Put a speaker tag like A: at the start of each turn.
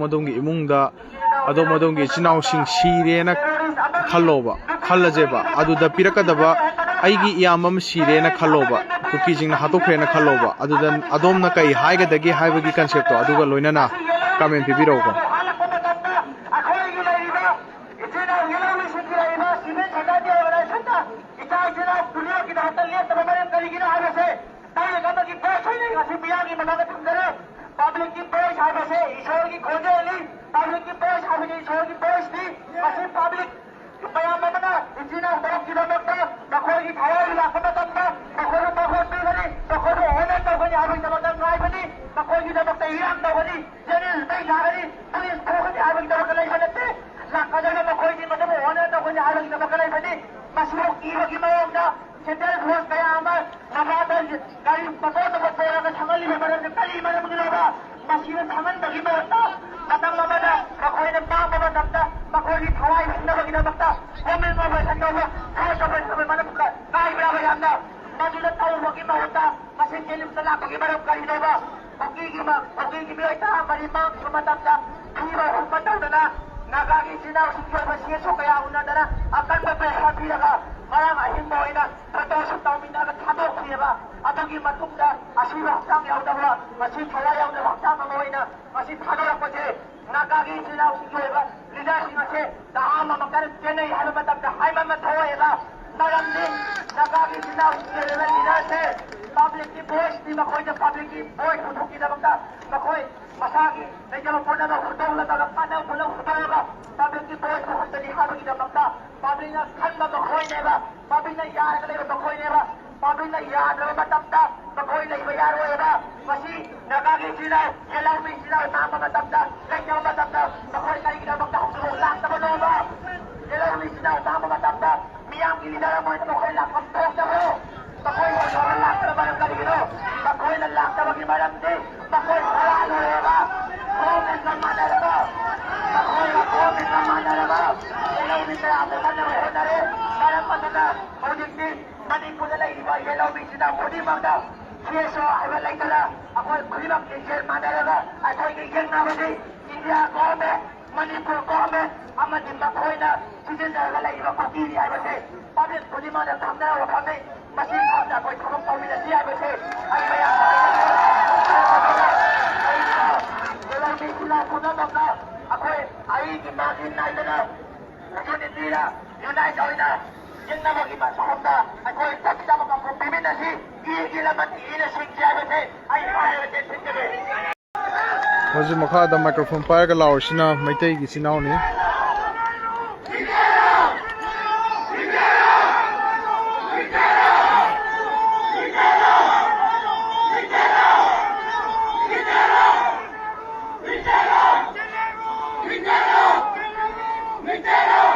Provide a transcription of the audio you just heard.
A: मदोंगी इमुंगदा अदो मदोंगी चिनाउसिंग Serena खल्लोबा खल्लजेबा अदुदा पिरकदबा आइगी इयामम Serena खल्लोबा कुकीजिंग हातोख्रेना खल्लोबा अदुदा अदोमना कई हाइगदगी हाइबगी कन्सेप्टो अदुगा लोइनाना comment पिबिरोबा
B: public की पेश आने से ईश्वर की खोजे ली पब्लिक की पेश आने से ईश्वर की पेश थी ऐसी पब्लिक बयान बना इसी ने दर्द की दमक था बखोर की खाया इलाके में दम था बखोर भी बनी बखोर होने तो बनी आगे दमक राय बनी बखोर की दमक ईरान तो बनी जेने नहीं जागरी पुलिस बखोर की आगे दमक नहीं बनते लाखा जगह बखोर की मतलब होने तो बनी आगे दमक नहीं बनी मशरूक की मयोंगा सेंट्रल फोर्स गया हमार लगातार गाड़ी पकड़ तो बच्चों का संगली में बड़े कई मरे मुझे लगा मशीन संगल बगी में होता खत्म ना बना बखोई ने पाप में दबता बखोई की हवाई हिंदा बगी में दबता होमिल में बैठा हुआ है सब मन काई बड़ा बजाना मजीद ताऊ बगी में होता मशीन के लिए सलाह बगी में करी देगा बगी की भी होता हमारी मां को मतलब फिर हुकूमत उड़ना नागागी जिना उसके बसिए सो गया उन्होंने अकल में पैसा भी लगा मरा माहिम मोइना प्रदोष तामिना का थादो किएबा अतगी मतुंगा अशी हक्तांग याउदबा मसी थला याउदब हक्तांग मोइना मसी थादो रपजे नागागी जिना उसकेबा लीडरशिप से दाम मकर चेन्नई हल मतलब हाइमा में थोएगा नरमदी नागागी जिना उसकेबा लीडर से पब्लिक की वॉइस दी मकोई द पब्लिक की वॉइस उठोकी दबका मकोई मसागी नहीं जब पोना का फोटो लगा पाना बोलो फोटो पब्लिक की वॉइस को हटनी हाबी दबका पब्लिक ने खंड मकोई नेबा पब्लिक ने यार कले मकोई नेबा पब्लिक ने यार रो मतबता मकोई नहीं यार होएगा मसी नगागी जिला येला में जिला नाम मतबता नहीं मतबता मकोई कहीं दबका हम लाख तबलोगा येला में जिला नाम मतबता मियां की लीडर में मकोई लाख तबलो मकोई को लाख तबलो करियो मकोई लाख तबलो की मैडम दे मकोई हलाल होएगा ओ में सम्मान रहेगा मकोई को में सम्मान रहेगा येला में से आप मन में होना रे मैडम पता प्रोजेक्ट मनी पुजला इबा येला में जिला मोदी मांगा सीएसओ आवे लाइकला अकोई खुलीबा के शेर माना रहेगा अकोई के ये नाम दे इंडिया को में मणिपुर को में हम दिन मकोई ना सीजन रहेगा इबा पति आवे से पब्लिक खुली माना सामने वो हमें मशीन का कोई खबर तो मिले दिया वैसे आई भैया येला में जिला खुदा बता अकोई आई की माफी ना इतना अकोई दिला यूनाइट होइना जिन्ना बगी मा सहता अकोई तक्ता बका प्रोबेम नसी ये लमत ये सिंचिया वैसे आई आए वैसे सिंचे
A: हजि मखादा microphone पायगा लाउसिना Meitei gi sinau ni
B: Vitero!